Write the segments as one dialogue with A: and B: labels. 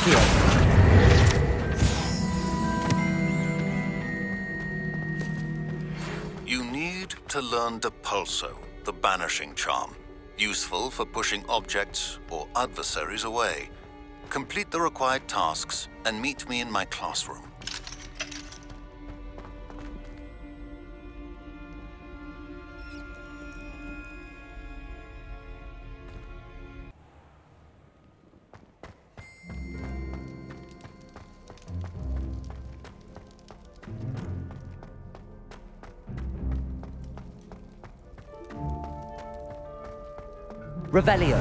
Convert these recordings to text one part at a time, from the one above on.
A: Accio.
B: You need to learn Depulso, the banishing charm. Useful for pushing objects or adversaries away. Complete the required tasks and meet me in my classroom.
A: Revelio.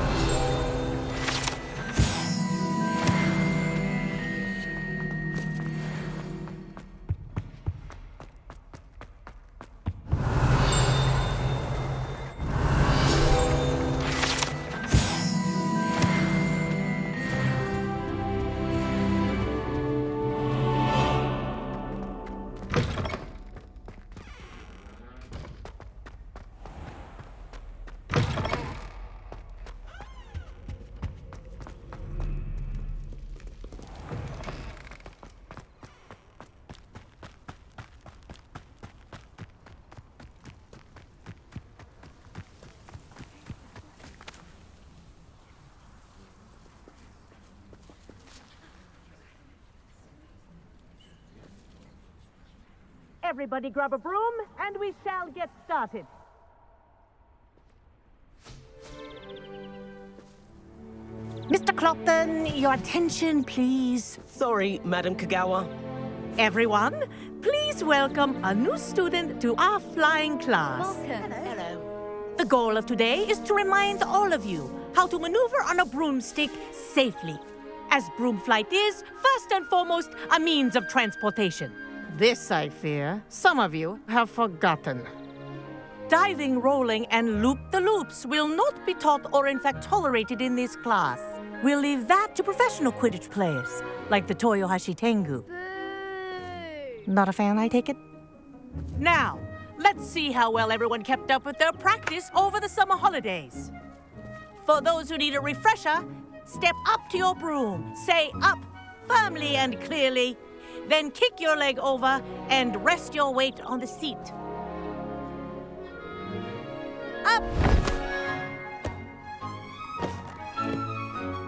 C: Everybody grab a broom, and we shall get started. Mr. Clopton, your attention, please.
D: Sorry, Madam Kagawa.
C: Everyone, please welcome a new student to our flying class.
E: Welcome. Hello.
C: The goal of today is to remind all of you how to maneuver on a broomstick safely, as broom flight is, first and foremost, a means of transportation. This, I fear, some of you have forgotten. Diving, rolling, and loop-the-loops will not be taught or in fact tolerated in this class. We'll leave that to professional Quidditch players, like the Toyohashi Tengu.
E: Boo!
C: Not a fan, I take it? Now, let's see how well everyone kept up with their practice over the summer holidays. For those who need a refresher, step up to your broom, say up firmly and clearly, then kick your leg over and rest your weight on the seat. Up!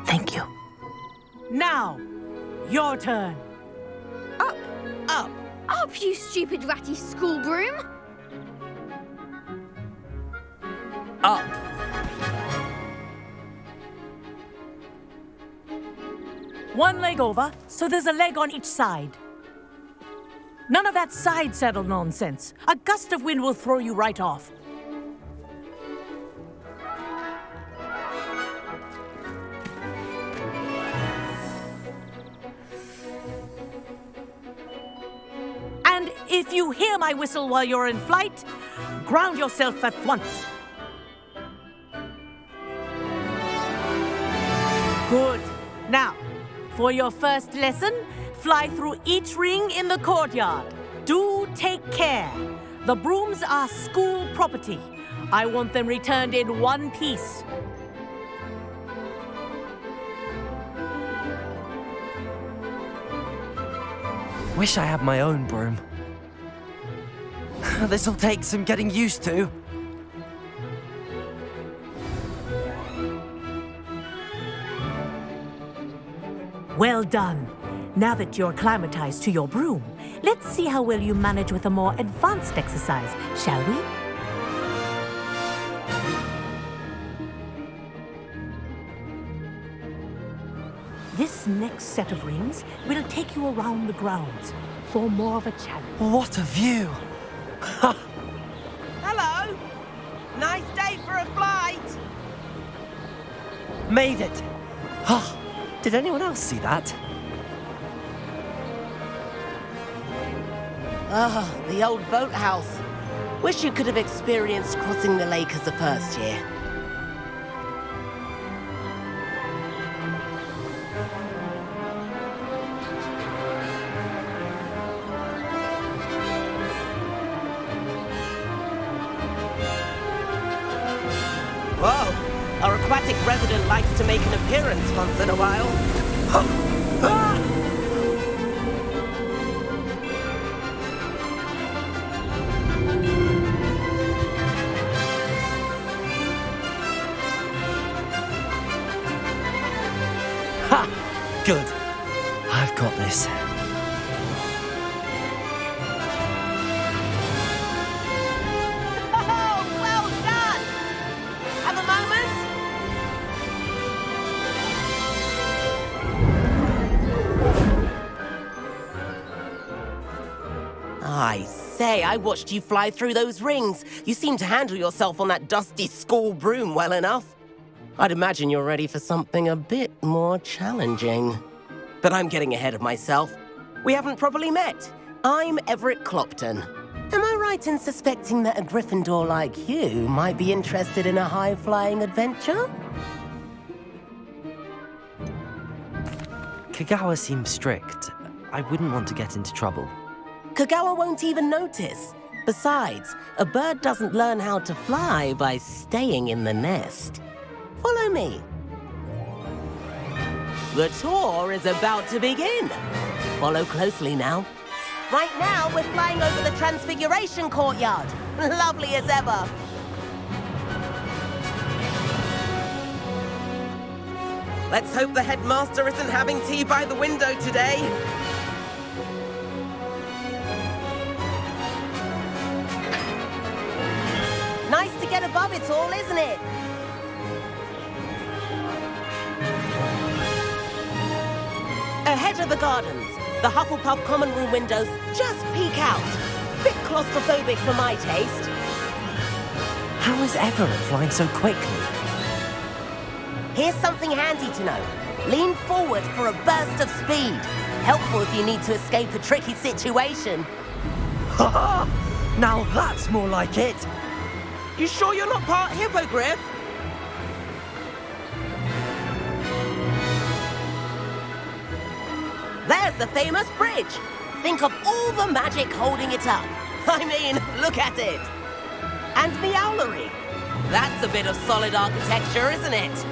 C: Thank you. Now, your turn.
E: Up!
D: Up!
E: Up, you stupid ratty school broom!
A: Up.
C: One leg over, so there's a leg on each side. None of that side saddle nonsense. A gust of wind will throw you right off. And if you hear my whistle while you're in flight, ground yourself at once. Good. Now, for your first lesson, fly through each ring in the courtyard. Do take care. The brooms are school property. I want them returned in one piece.
A: Wish I had my own broom. This'll take some getting used to.
C: Well done. Now that you're acclimatized to your broom, let's see how well you manage with a more advanced exercise, shall we? This next set of rings will take you around the grounds for more of a challenge.
A: What a view!
D: Hello! Nice day for a flight!
A: Made it! Oh, did anyone else see that?
D: Ah, the old boathouse. Wish you could have experienced crossing the lake as a first year. Whoa! Our aquatic resident likes to make an appearance once in a while.
A: Good. I've got this.
D: Oh, well done! Have a moment? I say, I watched you fly through those rings. You seem to handle yourself on that dusty school broom well enough. I'd imagine you're ready for something a bit more challenging. But I'm getting ahead of myself. We haven't properly met. I'm Everett Clopton. Am I right in suspecting that a Gryffindor like you might be interested in a high-flying adventure?
A: Kagawa seems strict. I wouldn't want to get into trouble.
D: Kagawa won't even notice. Besides, a bird doesn't learn how to fly by staying in the nest. Follow me. The tour is about to begin. Follow closely now. Right now, we're flying over the Transfiguration Courtyard. Lovely as ever. Let's hope the headmaster isn't having tea by the window today. Nice to get above it all, isn't it? Ahead of the gardens, the Hufflepuff common room windows just peek out. Bit claustrophobic for my taste.
A: How is Everett flying so quickly?
D: Here's something handy to know. Lean forward for a burst of speed. Helpful if you need to escape a tricky situation.
A: Ha! Now that's more like it.
D: You sure you're not part hippogriff? There's the famous bridge. Think of all the magic holding it up. I mean, look at it. And the owlery. That's a bit of solid architecture, isn't it?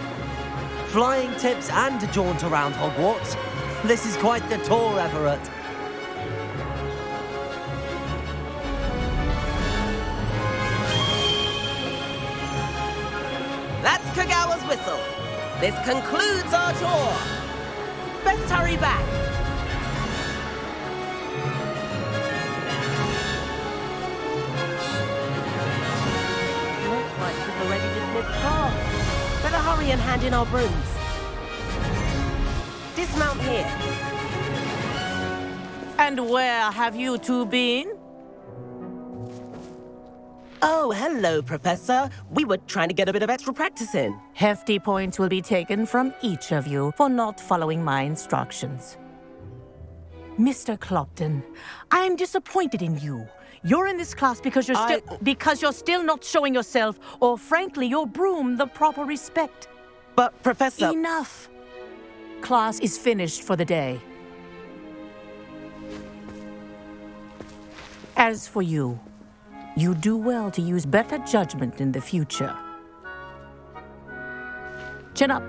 A: Flying tips and a jaunt around Hogwarts. This is quite the tour, Everett.
D: That's Kagawa's whistle. This concludes our tour. Best hurry back. Looks like we've already dismissed class. Better hurry and hand in our brooms. Dismount here.
C: And where have you two been?
D: Oh, hello, Professor. We were trying to get a bit of extra practice in.
C: Hefty points will be taken from each of you for not following my instructions. Mr. Clopton, I am disappointed in you. You're in this class because you're still not showing yourself, or frankly, your broom, the proper respect.
D: But, Professor...
C: Enough. Class is finished for the day. As for you, you do well to use better judgment in the future. Chin up.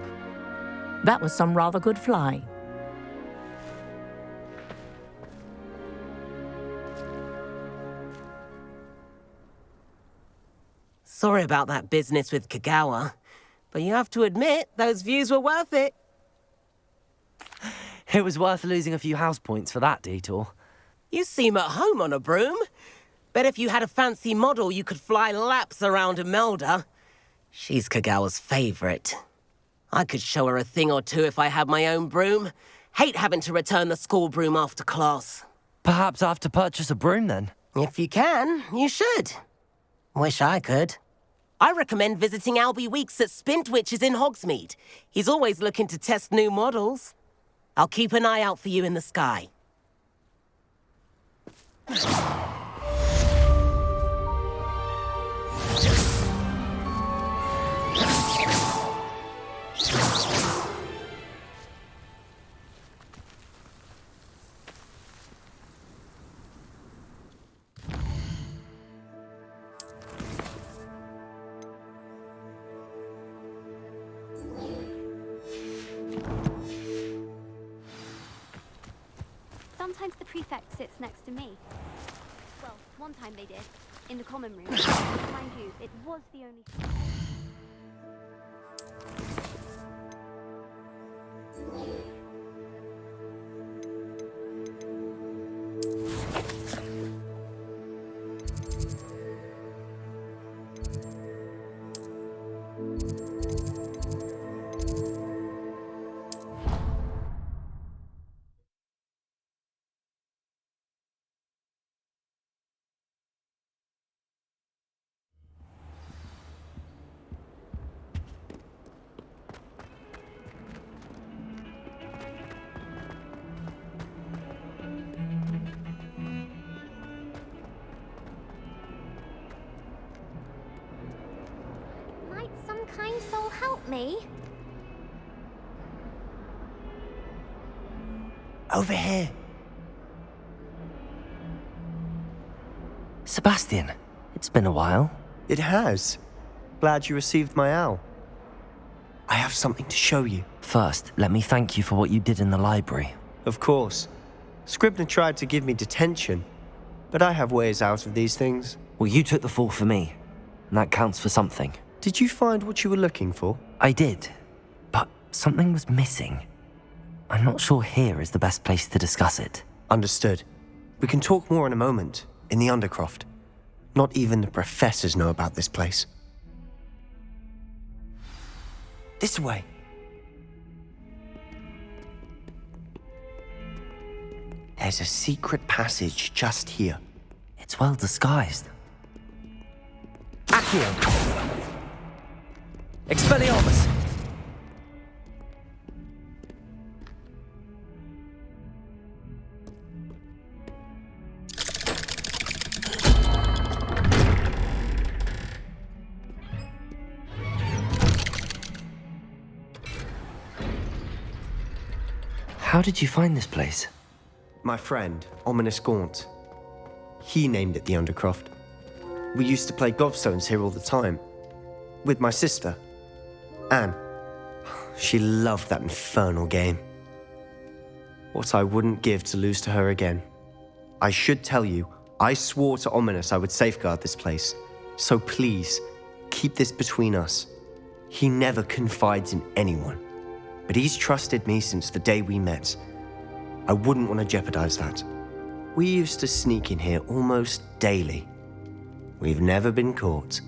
C: That was some rather good flying.
D: Sorry about that business with Kagawa, but you have to admit, those views were worth it.
A: It was worth losing a few house points for that detour.
D: You seem at home on a broom. Bet if you had a fancy model, you could fly laps around Imelda. She's Kagawa's favorite. I could show her a thing or two if I had my own broom. Hate having to return the school broom after class.
A: Perhaps I have to purchase a broom then.
D: If you can, you should. Wish I could. I recommend visiting Albie Weeks at Spintwitches in Hogsmeade. He's always looking to test new models. I'll keep an eye out for you in the sky.
E: Sometimes the prefect sits next to me. Well, one time they did, in the common room. Mind you, it was the only... Not me.
F: Over here.
A: Sebastian, it's been a while.
F: It has. Glad you received my owl. I have something to show you.
A: First, let me thank you for what you did in the library.
F: Of course. Scribner tried to give me detention, but I have ways out of these things.
A: Well, you took the fall for me, and that counts for something.
F: Did you find what you were looking for?
A: I did, but something was missing. I'm not sure here is the best place to discuss it.
F: Understood. We can talk more in a moment, in the Undercroft. Not even the professors know about this place. This way. There's a secret passage just here.
A: It's well disguised.
F: Accio!
A: Expelliarmus! How did you find this place?
F: My friend, Ominous Gaunt. He named it the Undercroft. We used to play gobstones here all the time. With my sister, Anne. She loved that infernal game. What I wouldn't give to lose to her again. I should tell you, I swore to Ominous I would safeguard this place. So please, keep this between us. He never confides in anyone. But he's trusted me since the day we met. I wouldn't want to jeopardize that. We used to sneak in here almost daily. We've never been caught.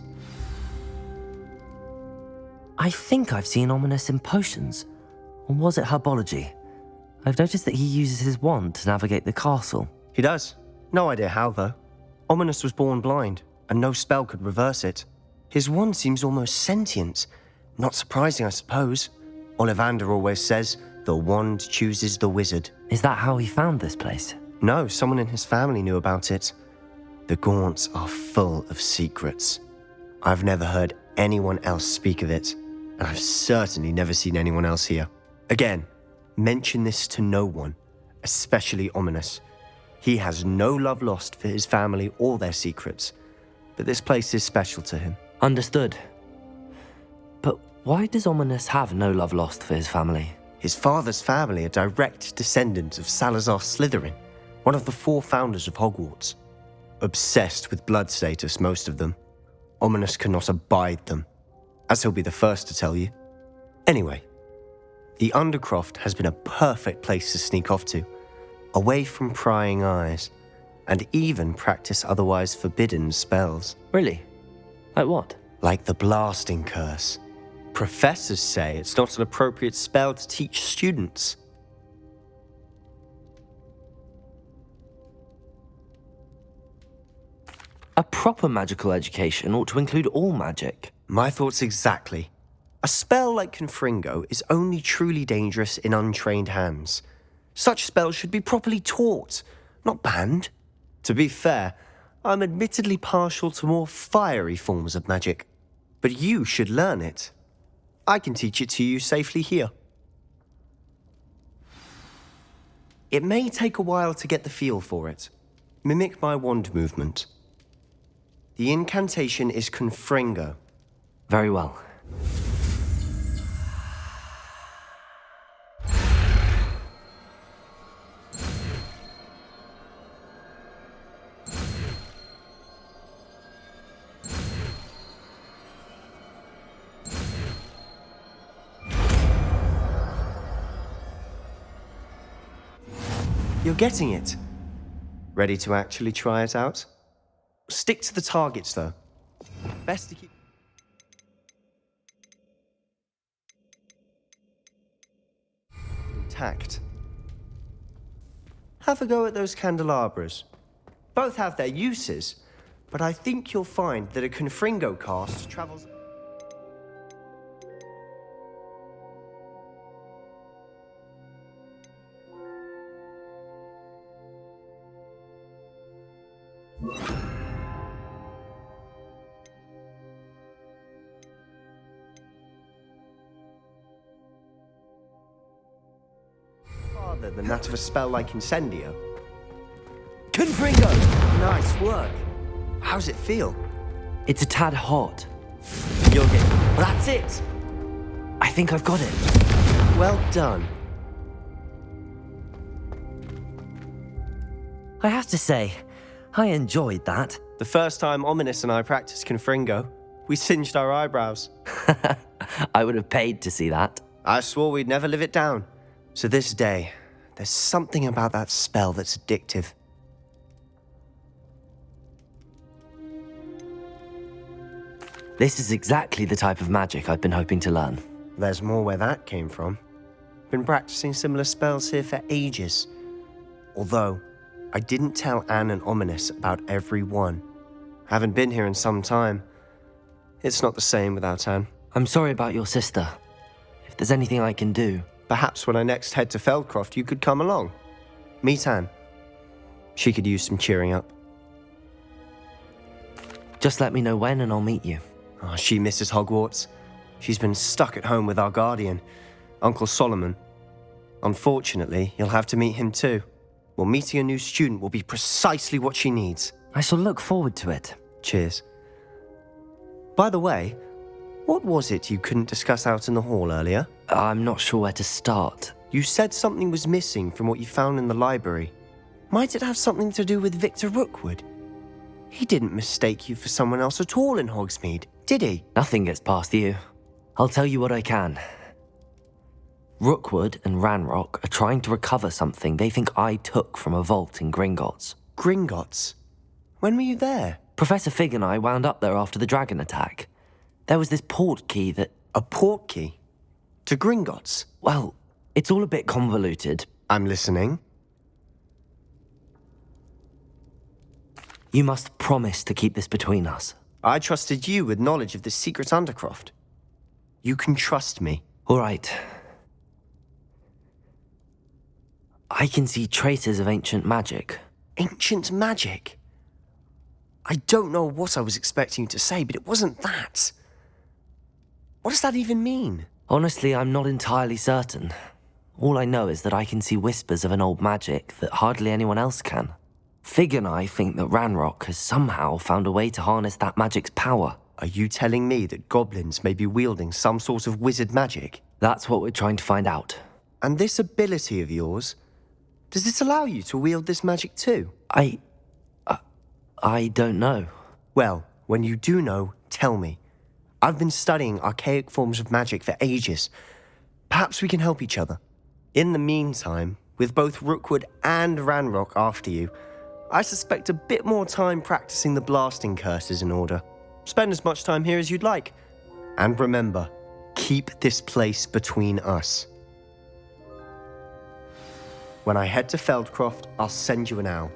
A: I think I've seen Ominous in potions. Or was it herbology? I've noticed that he uses his wand to navigate the castle.
F: He does. No idea how, though. Ominous was born blind, and no spell could reverse it. His wand seems almost sentient. Not surprising, I suppose. Ollivander always says, the wand chooses the wizard.
A: Is that how he found this place?
F: No, someone in his family knew about it. The Gaunts are full of secrets. I've never heard anyone else speak of it, and I've certainly never seen anyone else here. Again, mention this to no one, especially Ominous. He has no love lost for his family or their secrets, but this place is special to him.
A: Understood. But why does Ominous have no love lost for his family?
F: His father's family are direct descendants of Salazar Slytherin, one of the 4 founders of Hogwarts. Obsessed with blood status, most of them. Ominous cannot abide them, as he'll be the first to tell you. Anyway, the Undercroft has been a perfect place to sneak off to, away from prying eyes, and even practice otherwise forbidden spells.
A: Really? Like what?
F: Like the blasting curse. Professors say it's not an appropriate spell to teach students.
A: A proper magical education ought to include all magic.
F: My thoughts exactly. A spell like Confringo is only truly dangerous in untrained hands. Such spells should be properly taught, not banned. To be fair, I'm admittedly partial to more fiery forms of magic, but you should learn it. I can teach it to you safely here. It may take a while to get the feel for it. Mimic my wand movement. The incantation is Confringo.
A: Very well.
F: You're getting it. Ready to actually try it out? Stick to the targets, though. Best to keep... intact. Have a go at those candelabras. Both have their uses, but I think you'll find that a Confringo cast travels... other than that of a spell like Incendio.
A: Confringo!
F: Nice work. How's it feel?
A: It's a tad hot.
F: You'll get... That's it!
A: I think I've got it.
F: Well done.
A: I have to say, I enjoyed that.
F: The first time Ominous and I practiced Confringo, we singed our eyebrows.
A: I would have paid to see that.
F: I swore we'd never live it down. So this day, there's something about that spell that's addictive.
A: This is exactly the type of magic I've been hoping to learn.
F: There's more where that came from. Been practicing similar spells here for ages. Although, I didn't tell Anne and Ominous about every one. Haven't been here in some time. It's not the same without Anne.
A: I'm sorry about your sister. If there's anything I can do...
F: Perhaps when I next head to Feldcroft, you could come along. Meet Anne. She could use some cheering up.
A: Just let me know when and I'll meet you.
F: Oh, she misses Hogwarts. She's been stuck at home with our guardian, Uncle Solomon. Unfortunately, you'll have to meet him too. Well, meeting a new student will be precisely what she needs.
A: I shall look forward to it.
F: Cheers. By the way, what was it you couldn't discuss out in the hall earlier?
A: I'm not sure where to start.
F: You said something was missing from what you found in the library. Might it have something to do with Victor Rookwood? He didn't mistake you for someone else at all in Hogsmeade, did he?
A: Nothing gets past you. I'll tell you what I can. Rookwood and Ranrock are trying to recover something they think I took from a vault in Gringotts.
F: Gringotts? When were you there?
A: Professor Fig and I wound up there after the dragon attack. There was this port key that...
F: A port key? To Gringotts?
A: Well, it's all a bit convoluted.
F: I'm listening.
A: You must promise to keep this between us.
F: I trusted you with knowledge of this secret undercroft. You can trust me.
A: All right. I can see traces of ancient magic.
F: Ancient magic? I don't know what I was expecting you to say, but it wasn't that. What does that even mean?
A: Honestly, I'm not entirely certain. All I know is that I can see whispers of an old magic that hardly anyone else can. Fig and I think that Ranrock has somehow found a way to harness that magic's power.
F: Are you telling me that goblins may be wielding some sort of wizard magic?
A: That's what we're trying to find out.
F: And this ability of yours, does it allow you to wield this magic too?
A: I don't know.
F: Well, when you do know, tell me. I've been studying archaic forms of magic for ages. Perhaps we can help each other. In the meantime, with both Rookwood and Ranrock after you, I suspect a bit more time practicing the blasting curse is in order. Spend as much time here as you'd like. And remember, keep this place between us. When I head to Feldcroft, I'll send you an owl.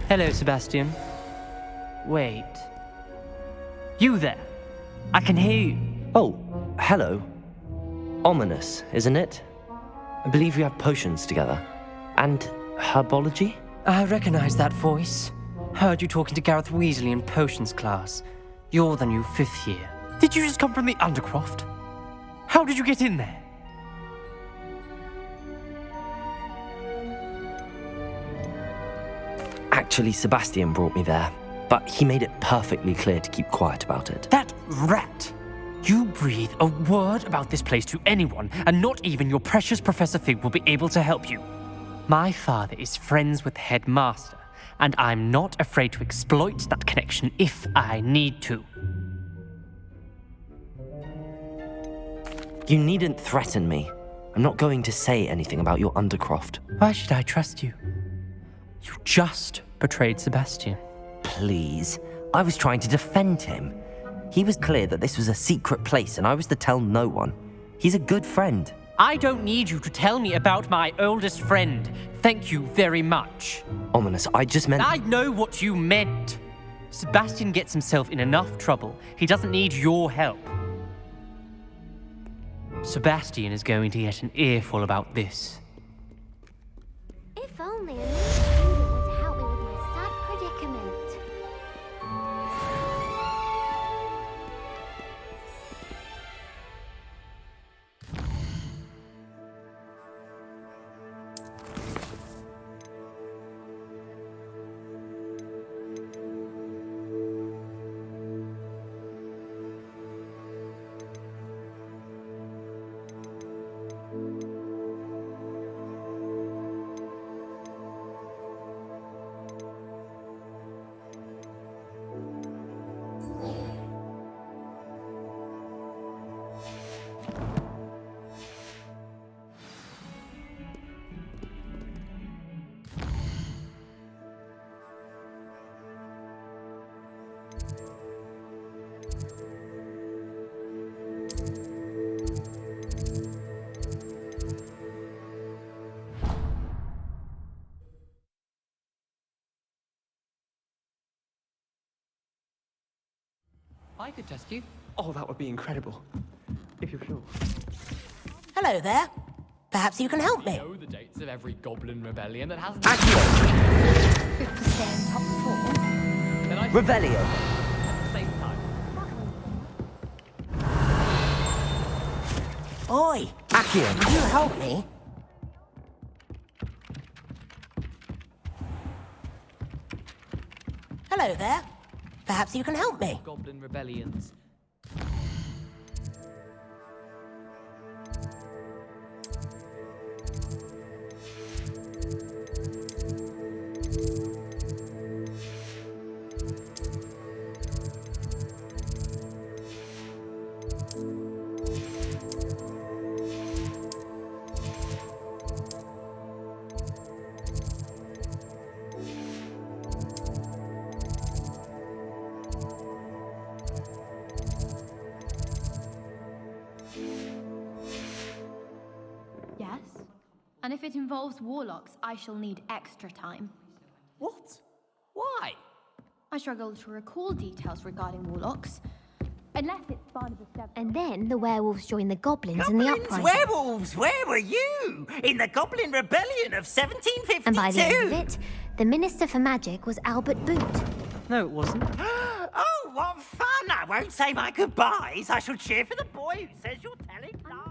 G: Hello, Sebastian. Wait. You there? I can hear you.
A: Oh, hello. Ominous, isn't it? I believe we have potions together. And herbology?
G: I recognize that voice. Heard you talking to Gareth Weasley in potions class. You're the new 5th year. Did you just come from the Undercroft? How did you get in there?
A: Actually, Sebastian brought me there, but he made it perfectly clear to keep quiet about it.
G: That rat! You breathe a word about this place to anyone, and not even your precious Professor Fig will be able to help you. My father is friends with the headmaster, and I'm not afraid to exploit that connection if I need to.
A: You needn't threaten me. I'm not going to say anything about your Undercroft.
G: Why should I trust you? You just betrayed Sebastian.
A: Please. I was trying to defend him. He was clear that this was a secret place and I was to tell no one. He's a good friend.
G: I don't need you to tell me about my oldest friend. Thank you very much.
A: Ominous, I just meant...
G: I know what you meant. Sebastian gets himself in enough trouble. He doesn't need your help. Sebastian is going to get an earful about this.
E: If only a new student would help me with my sad predicament.
H: I could test you. Oh, that would be incredible. If you're sure.
D: Hello there. Perhaps you can help me.
H: I know the dates of every goblin rebellion that hasn't...
I: If to stay in top form.
H: Then I
A: Revelio.
H: at the same time.
D: Oi,
A: Accio.
D: can you help me? Hello there. Perhaps you can help me.
H: Goblin rebellions.
I: Yes. And if it involves warlocks, I shall need extra time.
H: What? Why?
I: I struggle to recall details regarding warlocks. Unless it's Barnabas Devil.
E: And then the werewolves join the goblins in the uprising.
J: Werewolves! Where were you? In the Goblin Rebellion of 1752!
E: And by the end of it, the Minister for Magic was Albert Boot.
G: No, it wasn't.
J: Oh, what fun! I won't say my goodbyes. I shall cheer for the boy who says you're telling lies.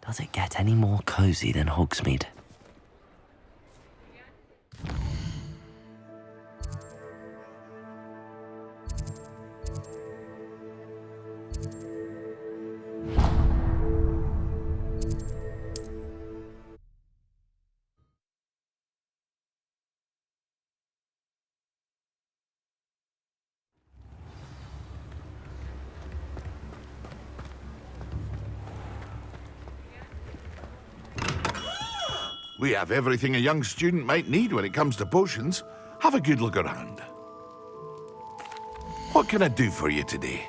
A: Does it get any more cozy than Hogsmeade?
K: We have everything a young student might need when it comes to potions. Have a good look around. What can I do for you today?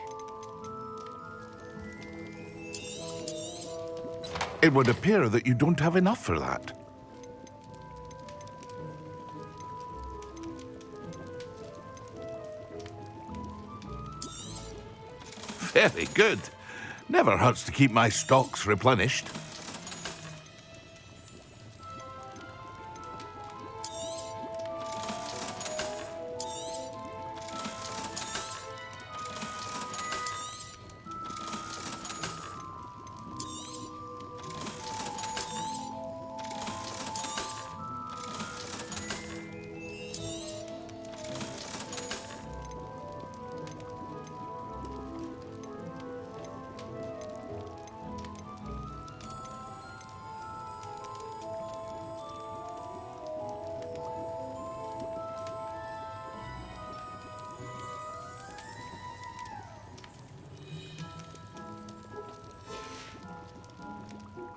K: It would appear that you don't have enough for that. Very good. Never hurts to keep my stocks replenished.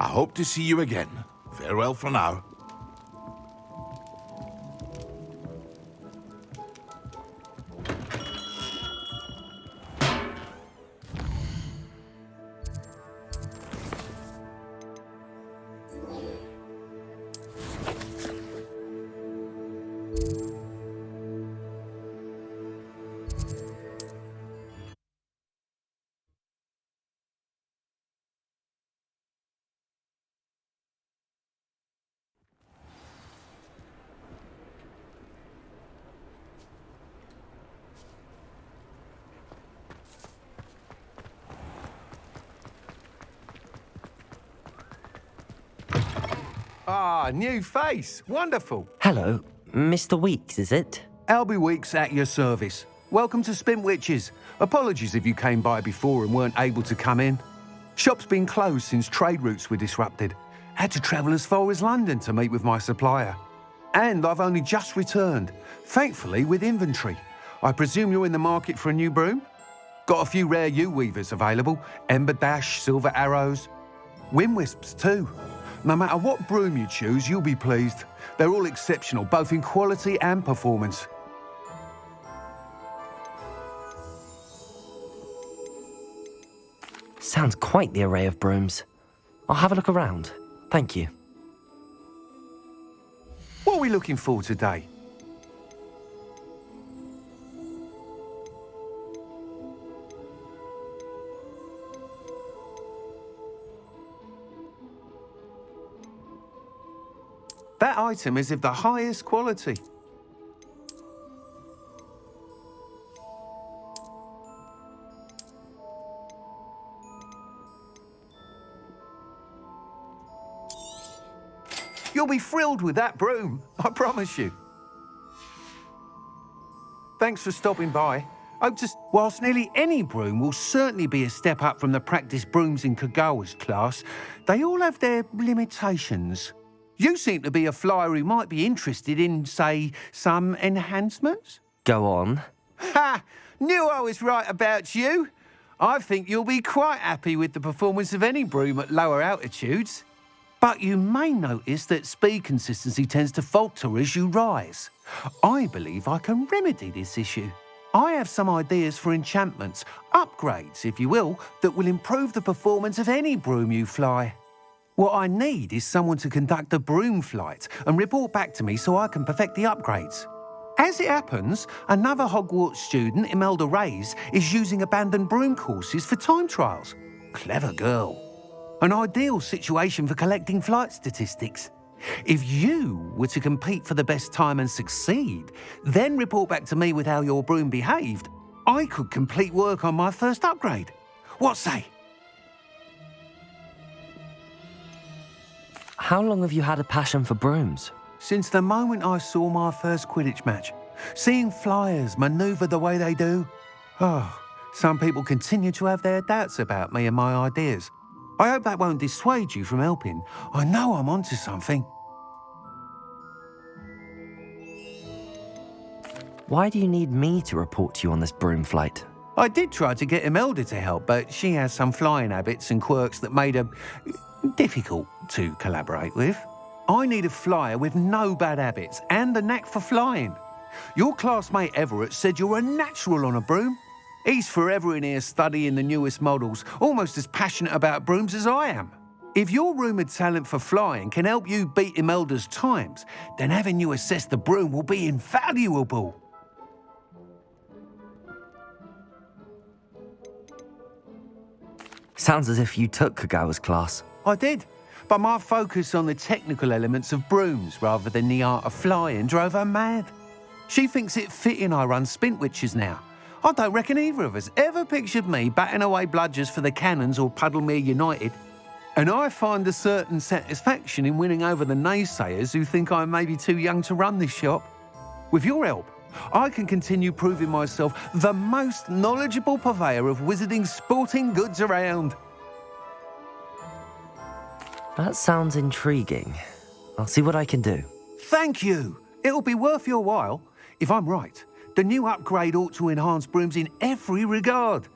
K: I hope to see you again. Farewell for now.
L: Ah, new face. Wonderful.
A: Hello, Mr. Weeks, is it?
L: Albie Weeks at your service. Welcome to Spintwitches. Apologies if you came by before and weren't able to come in. Shop's been closed since trade routes were disrupted. Had to travel as far as London to meet with my supplier. And I've only just returned, thankfully with inventory. I presume you're in the market for a new broom? Got a few rare yew-weavers available. Ember Dash, Silver Arrows. Wind Wisps too. No matter what broom you choose, you'll be pleased. They're all exceptional, both in quality and performance.
A: Sounds quite the array of brooms. I'll have a look around. Thank you.
L: What are we looking for today? That item is of the highest quality. You'll be thrilled with that broom, I promise you. Thanks for stopping by. Whilst nearly any broom will certainly be a step up from the practice brooms in Kagawa's class, they all have their limitations. You seem to be a flyer who might be interested in, say, some enhancements?
A: Go on.
L: Ha! Knew I was right about you. I think you'll be quite happy with the performance of any broom at lower altitudes. But you may notice that speed consistency tends to falter as you rise. I believe I can remedy this issue. I have some ideas for enchantments, upgrades, if you will, that will improve the performance of any broom you fly. What I need is someone to conduct a broom flight and report back to me so I can perfect the upgrades. As it happens, another Hogwarts student, Imelda Reyes, is using abandoned broom courses for time trials. Clever girl. An ideal situation for collecting flight statistics. If you were to compete for the best time and succeed, then report back to me with how your broom behaved, I could complete work on my first upgrade. What say?
A: How long have you had a passion for brooms?
L: Since the moment I saw my first Quidditch match. Seeing flyers manoeuvre the way they do. Oh, some people continue to have their doubts about me and my ideas. I hope that won't dissuade you from helping. I know I'm onto something.
A: Why do you need me to report to you on this broom flight?
L: I did try to get Imelda to help, but she has some flying habits and quirks that made her difficult to collaborate with. I need a flyer with no bad habits and the knack for flying. Your classmate Everett said you're a natural on a broom. He's forever in here studying the newest models, almost as passionate about brooms as I am. If your rumoured talent for flying can help you beat Imelda's times, then having you assess the broom will be invaluable.
A: Sounds as if you took Kagawa's class.
L: I did, but my focus on the technical elements of brooms rather than the art of flying drove her mad. She thinks it fitting I run Spintwitches now. I don't reckon either of us ever pictured me batting away bludgers for the Cannons or Puddlemere United. And I find a certain satisfaction in winning over the naysayers who think I may be too young to run this shop. With your help, I can continue proving myself the most knowledgeable purveyor of wizarding sporting goods around.
A: That sounds intriguing. I'll see what I can do.
L: Thank you. It'll be worth your while. If I'm right, the new upgrade ought to enhance brooms in every regard.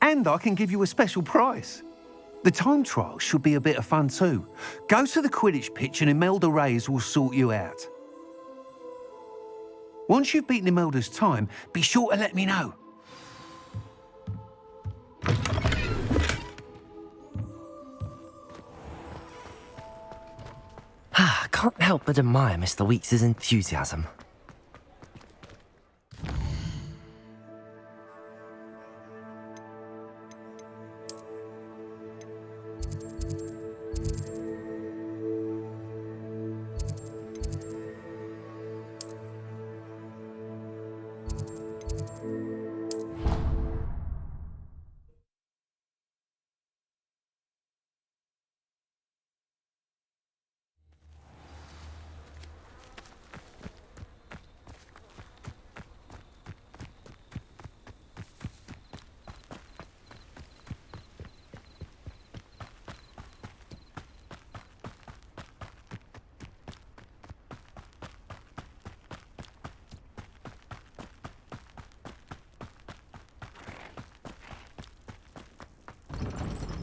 L: And I can give you a special price. The time trial should be a bit of fun too. Go to the Quidditch pitch and Imelda Reyes will sort you out. Once you've beaten Imelda's time, be sure to let me know.
A: I can't help but admire Mr. Weeks' enthusiasm.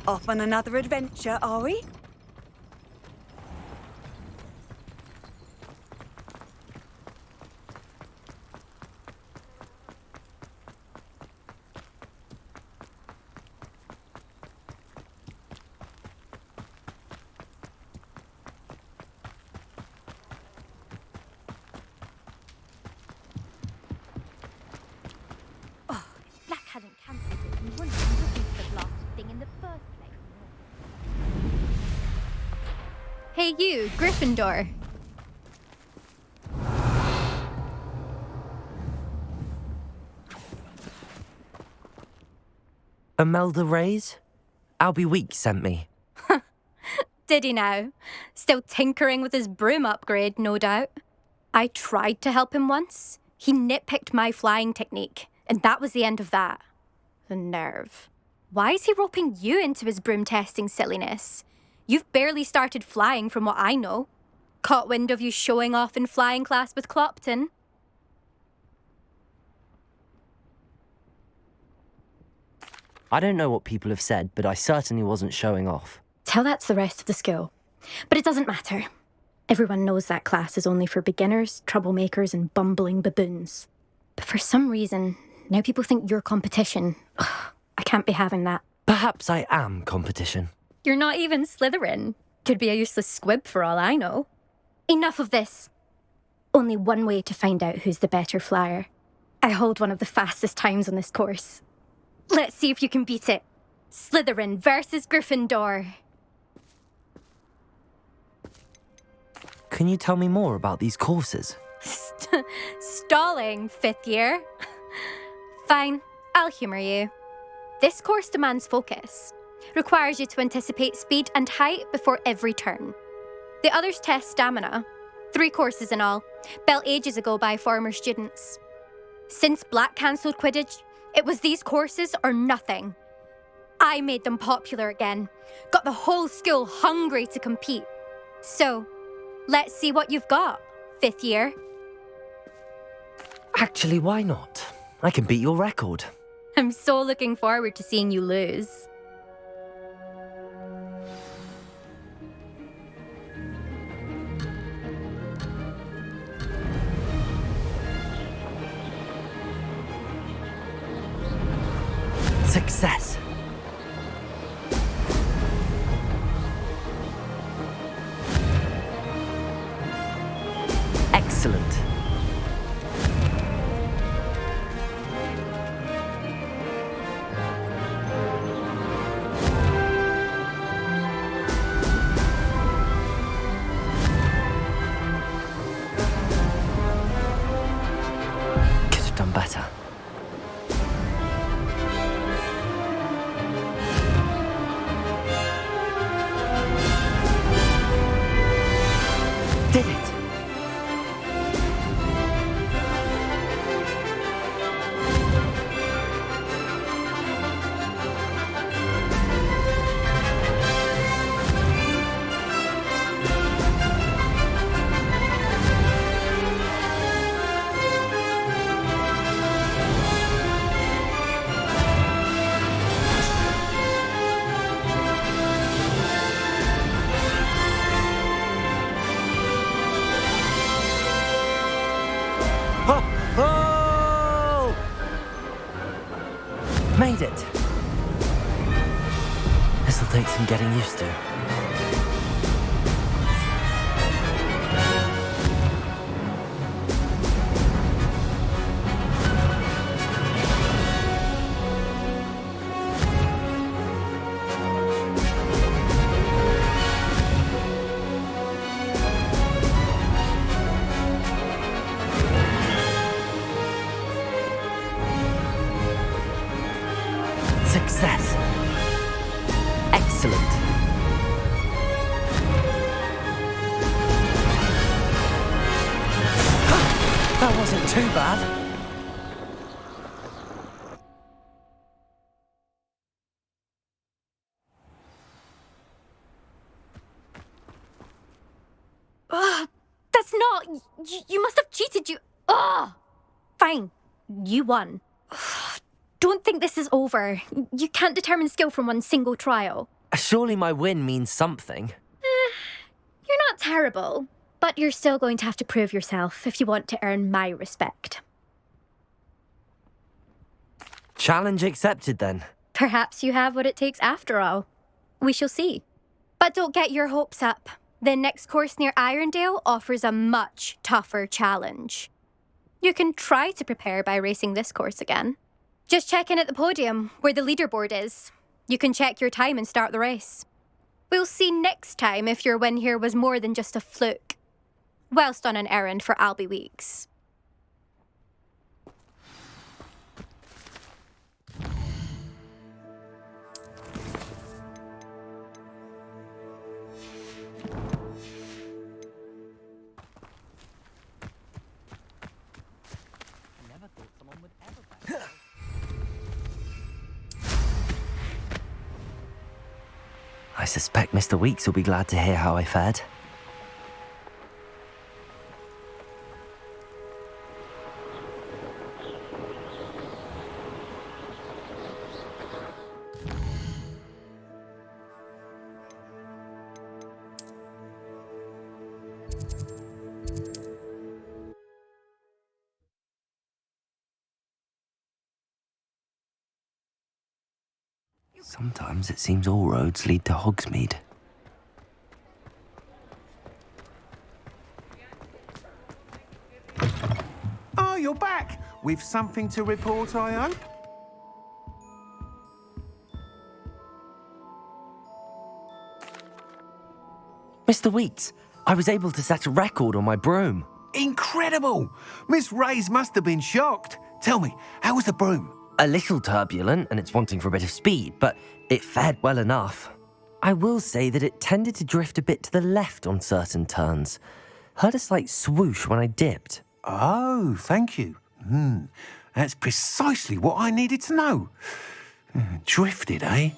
M: Off on another adventure, are we?
E: Oh, if Black hadn't cancelled it, we wouldn't have been looking for the blasted thing in the first place.
I: Hey you, Gryffindor.
A: Imelda Reyes? Albie Weeks sent me.
I: Did he now? Still tinkering with his broom upgrade, no doubt. I tried to help him once. He nitpicked my flying technique, and that was the end of that. The nerve. Why is he roping you into his broom testing silliness? You've barely started flying from what I know. Caught wind of you showing off in flying class with Clopton.
A: I don't know what people have said, but I certainly wasn't showing off.
I: Tell that to the rest of the school. But it doesn't matter. Everyone knows that class is only for beginners, troublemakers, and bumbling baboons. But for some reason, now people think you're competition. Ugh, I can't be having that.
A: Perhaps I am competition.
I: You're not even Slytherin. Could be a useless squib for all I know. Enough of this. Only one way to find out who's the better flyer. I hold one of the fastest times on this course. Let's see if you can beat it. Slytherin versus Gryffindor.
A: Can you tell me more about these courses?
I: Stalling, 5th year. Fine, I'll humour you. This course demands focus. Requires you to anticipate speed and height before every turn. The others test stamina. 3 courses in all, built ages ago by former students. Since Black cancelled Quidditch, it was these courses or nothing. I made them popular again, got the whole school hungry to compete. So, let's see what you've got, 5th year.
A: Actually, why not? I can beat your record.
I: I'm so looking forward to seeing you lose.
A: Success. Excellent. Could have done better. Did it? Oh! Made it. This'll take some getting used to. Success. Excellent. That wasn't too bad.
I: That's not... You must have cheated, you... Ugh! Fine. You won. Don't think this is over. You can't determine skill from one single trial.
A: Surely my win means something.
I: You're not terrible, but you're still going to have to prove yourself if you want to earn my respect.
A: Challenge accepted then.
I: Perhaps you have what it takes after all. We shall see. But don't get your hopes up. The next course near Irondale offers a much tougher challenge. You can try to prepare by racing this course again. Just check in at the podium, where the leaderboard is. You can check your time and start the race. We'll see next time if your win here was more than just a fluke. Whilst on an errand for Albie Weeks.
A: I suspect Mr. Weeks will be glad to hear how I fared. Sometimes it seems all roads lead to Hogsmeade.
L: Oh, you're back! With something to report, I hope?
A: Mr. Weeks, I was able to set a record on my broom.
L: Incredible! Miss Reyes must have been shocked. Tell me, how was the broom?
A: A little turbulent, and it's wanting for a bit of speed, but it fared well enough. I will say that it tended to drift a bit to the left on certain turns. Heard a slight swoosh when I dipped.
L: Oh, thank you. That's precisely what I needed to know. Drifted, eh?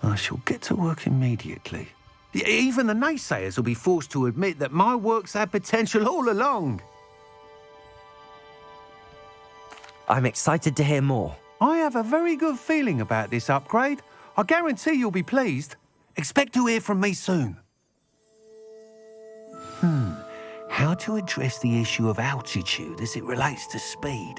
L: I shall get to work immediately. Even the naysayers will be forced to admit that my work's had potential all along.
A: I'm excited to hear more.
L: I have a very good feeling about this upgrade. I guarantee you'll be pleased. Expect to hear from me soon. How to address the issue of altitude as it relates to speed?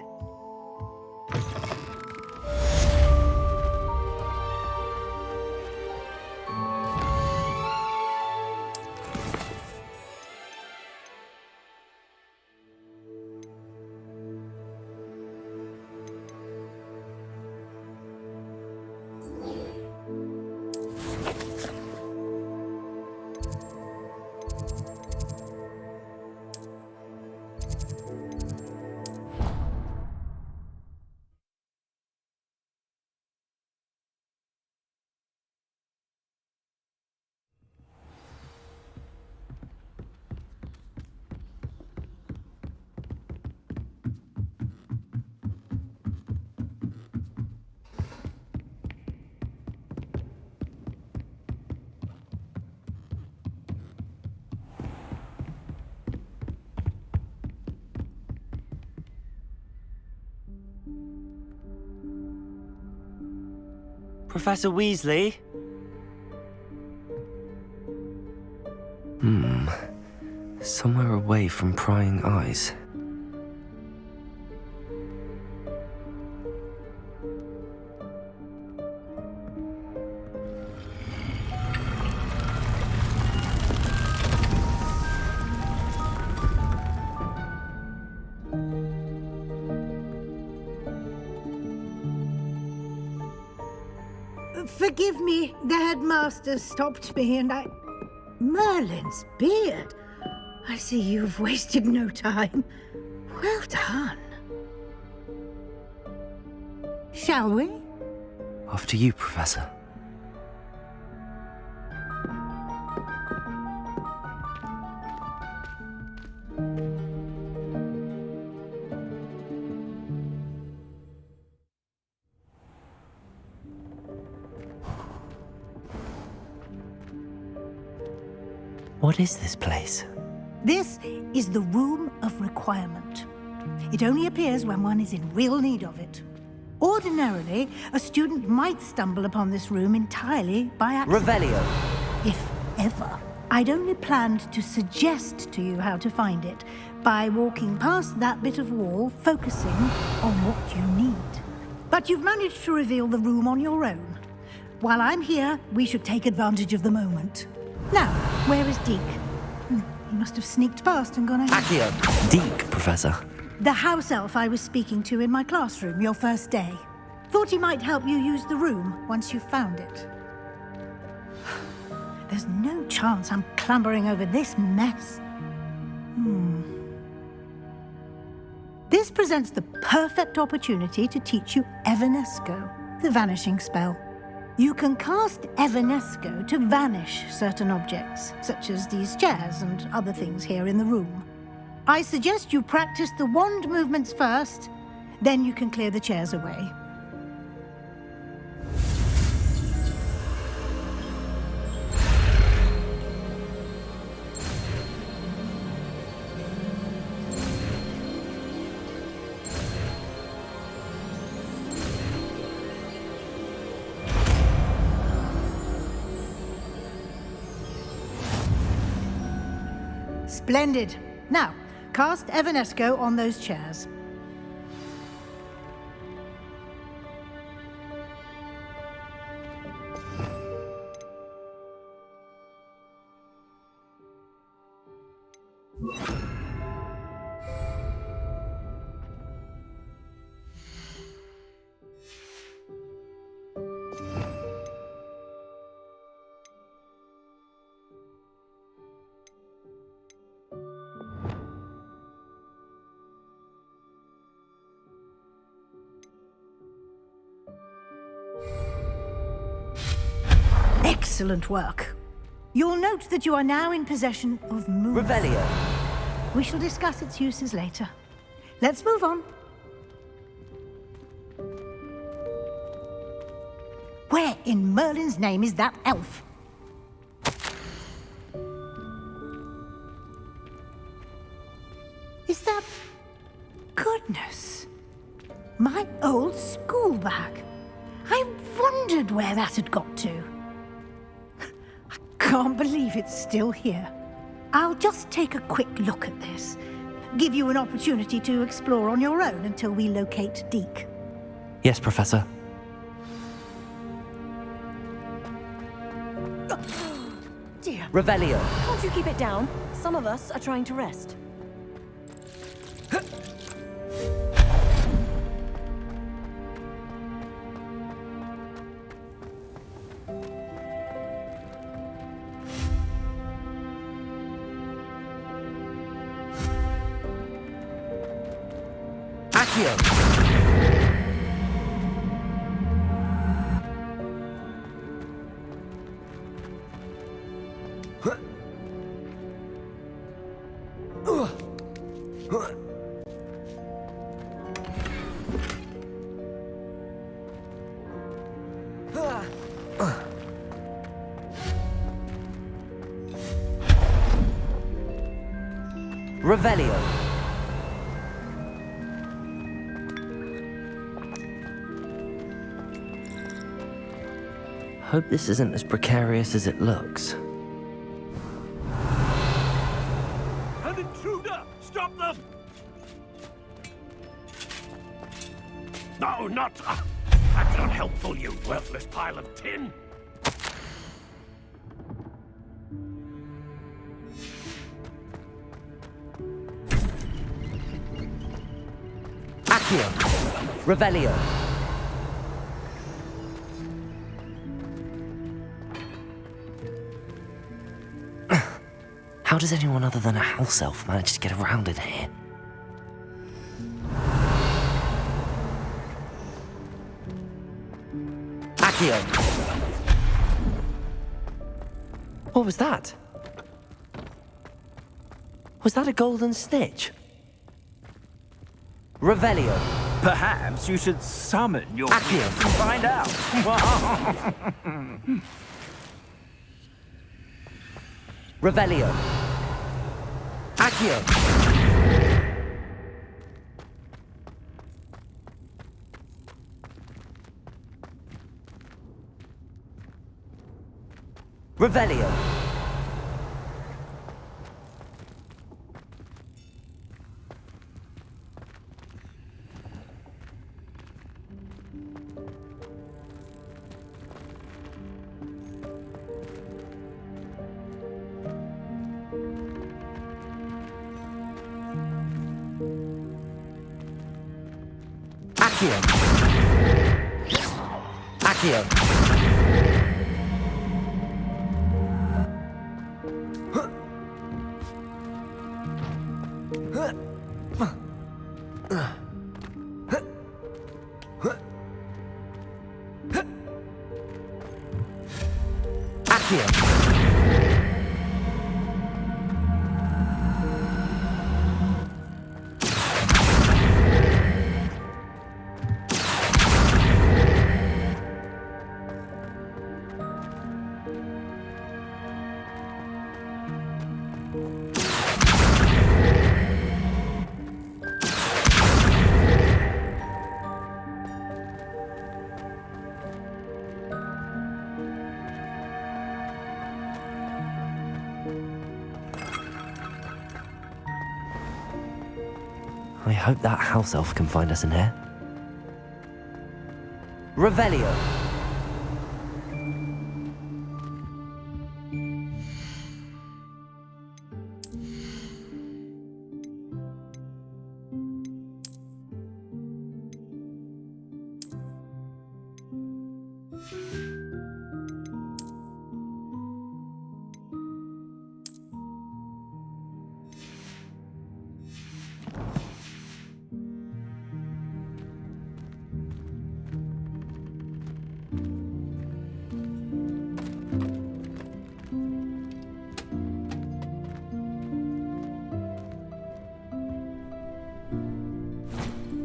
A: Professor Weasley? Somewhere away from prying eyes.
N: Forgive me, the headmaster stopped me and I... Merlin's beard. I see you've wasted no time. Well done. Shall we?
A: After you, Professor. What is this place?
N: This is the Room of Requirement. It only appears when one is in real need of it. Ordinarily, a student might stumble upon this room entirely by accident.
A: Revelio.
N: If ever. I'd only planned to suggest to you how to find it by walking past that bit of wall, focusing on what you need. But you've managed to reveal the room on your own. While I'm here, we should take advantage of the moment. Now, where is Deke? He must have sneaked past and gone ahead.
A: Accio. Deke, Professor.
N: The house elf I was speaking to in my classroom your first day. Thought he might help you use the room once you found it. There's no chance I'm clambering over this mess. This presents the perfect opportunity to teach you Evanesco, the vanishing spell. You can cast Evanesco to vanish certain objects, such as these chairs and other things here in the room. I suggest you practice the wand movements first, then you can clear the chairs away. Splendid. Now, cast Evanesco on those chairs. Excellent work. You'll note that you are now in possession of Moon.
A: Revelio.
N: We shall discuss its uses later. Let's move on. Where in Merlin's name is that elf? Is that... Goodness. My old school bag. I wondered where that had got to. Can't believe it's still here. I'll just take a quick look at this. Give you an opportunity to explore on your own until we locate Deke.
A: Yes, Professor.
O: Dear.
A: Revelio.
O: Can't you keep it down? Some of us are trying to rest.
A: Revelio. Hope this isn't as precarious as it looks.
K: An intruder! Stop them! No, not... That's not helpful, you worthless pile of tin!
A: Accio! Revelio! How does anyone other than a house elf manage to get around in here? Accio! What was that? Was that a golden snitch? Revelio!
P: Perhaps you should summon your
A: Accio!
P: to find out.
A: Revelio! Accio! Revelio! Accio! Accio! I hope that house elf can find us in here. Revelio!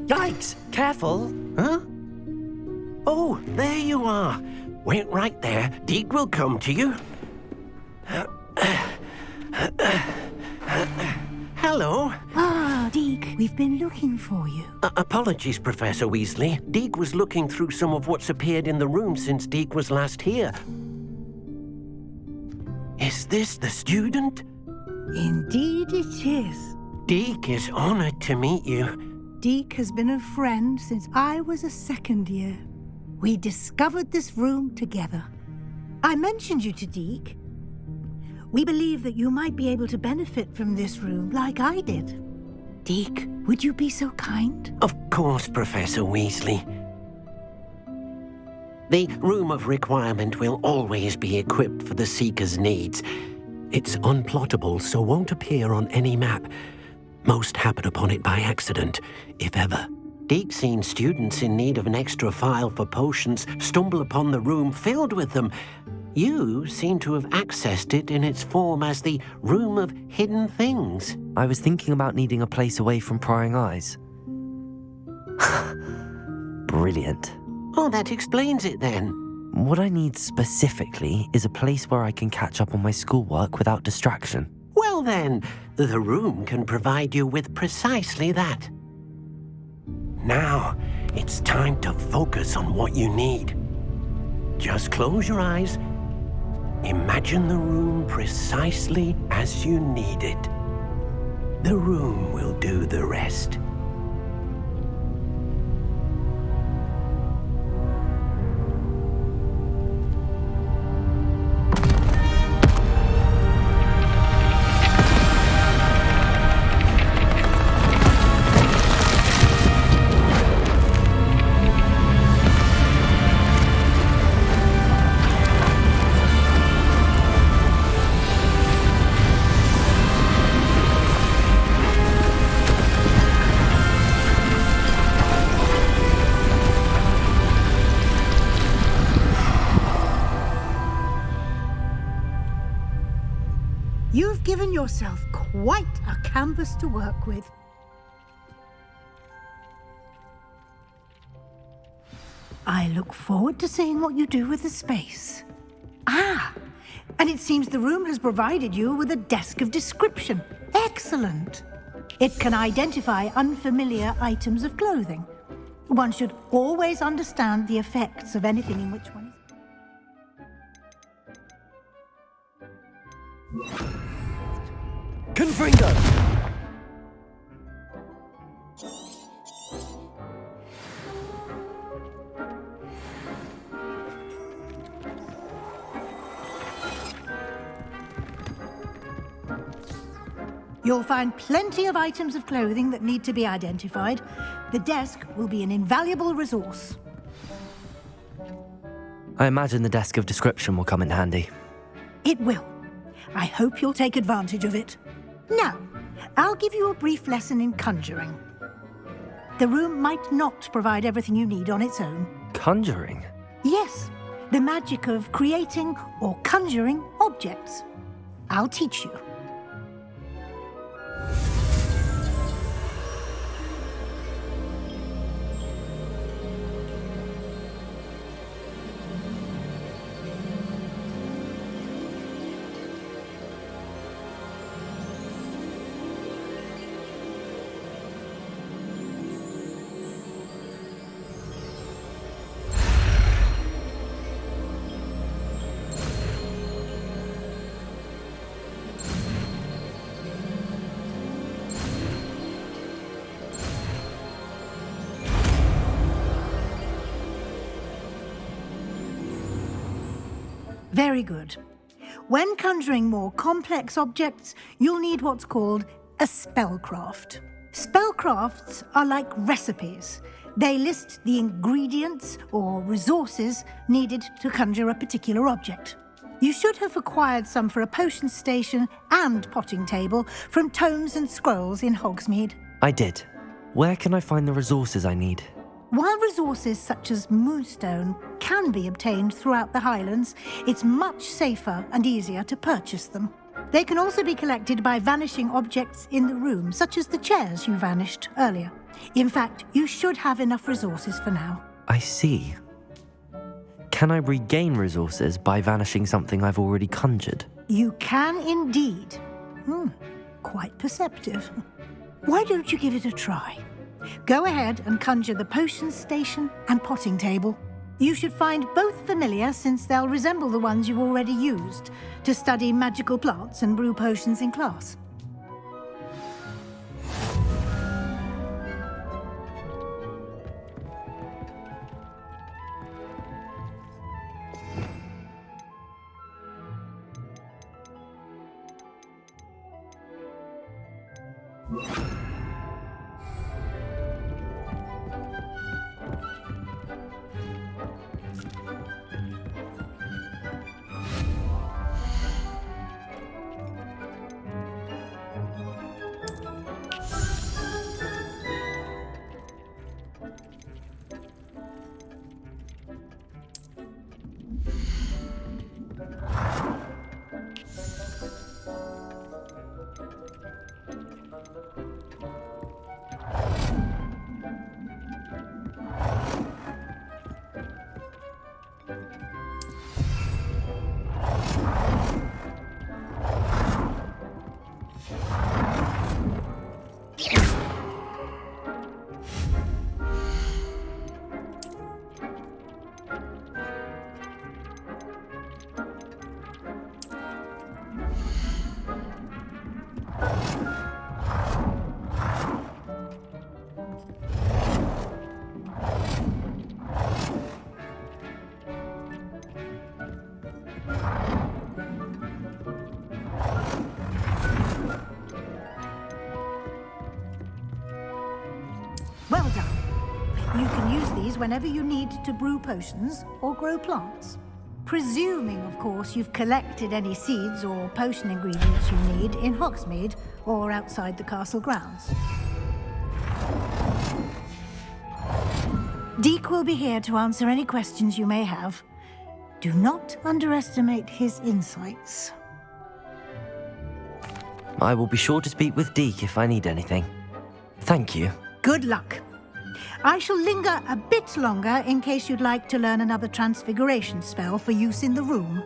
J: Yikes!
A: Careful!
J: Huh? Oh, there you are. Wait right there. Deke will come to you. Hello.
N: Ah, Deke, we've been looking for you.
J: Apologies, Professor Weasley. Deke was looking through some of what's appeared in the room since Deke was last here. Is this the student?
N: Indeed it is.
J: Deke is honored to meet you.
N: Deke has been a friend since I was a second year. We discovered this room together. I mentioned you to Deke. We believe that you might be able to benefit from this room like I did. Deke, would you be so kind?
J: Of course, Professor Weasley. The Room of Requirement will always be equipped for the Seeker's needs. It's unplottable, so won't appear on any map. Most happen upon it by accident, if ever. Deke's seen students in need of an extra file for potions stumble upon the room filled with them. You seem to have accessed it in its form as the Room of Hidden Things.
A: I was thinking about needing a place away from prying eyes. Brilliant.
J: Oh, that explains it then.
A: What I need specifically is a place where I can catch up on my schoolwork without distraction.
J: Well then, the room can provide you with precisely that. Now, it's time to focus on what you need. Just close your eyes. Imagine the room precisely as you need it. The room will do the rest.
N: You've given yourself quite a canvas to work with. I look forward to seeing what you do with the space. Ah, and it seems the room has provided you with a desk of description. Excellent. It can identify unfamiliar items of clothing. One should always understand the effects of anything in which one is.
F: Confringo!
N: You'll find plenty of items of clothing that need to be identified. The desk will be an invaluable resource.
A: I imagine the desk of description will come in handy.
N: It will. I hope you'll take advantage of it. Now, I'll give you a brief lesson in conjuring. The room might not provide everything you need on its own.
A: Conjuring?
N: Yes, the magic of creating or conjuring objects. I'll teach you. Very good. When conjuring more complex objects, you'll need what's called a spellcraft. Spellcrafts are like recipes. They list the ingredients or resources needed to conjure a particular object. You should have acquired some for a potion station and potting table from tomes and scrolls in Hogsmeade.
A: I did. Where can I find the resources I need?
N: While resources such as moonstone can be obtained throughout the Highlands, it's much safer and easier to purchase them. They can also be collected by vanishing objects in the room, such as the chairs you vanished earlier. In fact, you should have enough resources for now.
A: I see. Can I regain resources by vanishing something I've already conjured?
N: You can indeed. Quite perceptive. Why don't you give it a try? Go ahead and conjure the potion station and potting table. You should find both familiar, since they'll resemble the ones you've already used to study magical plants and brew potions in class. You can use these whenever you need to brew potions or grow plants. Presuming, of course, you've collected any seeds or potion ingredients you need in Hogsmeade or outside the castle grounds. Deke will be here to answer any questions you may have. Do not underestimate his insights.
A: I will be sure to speak with Deke if I need anything. Thank you.
N: Good luck. I shall linger a bit longer in case you'd like to learn another transfiguration spell for use in the room.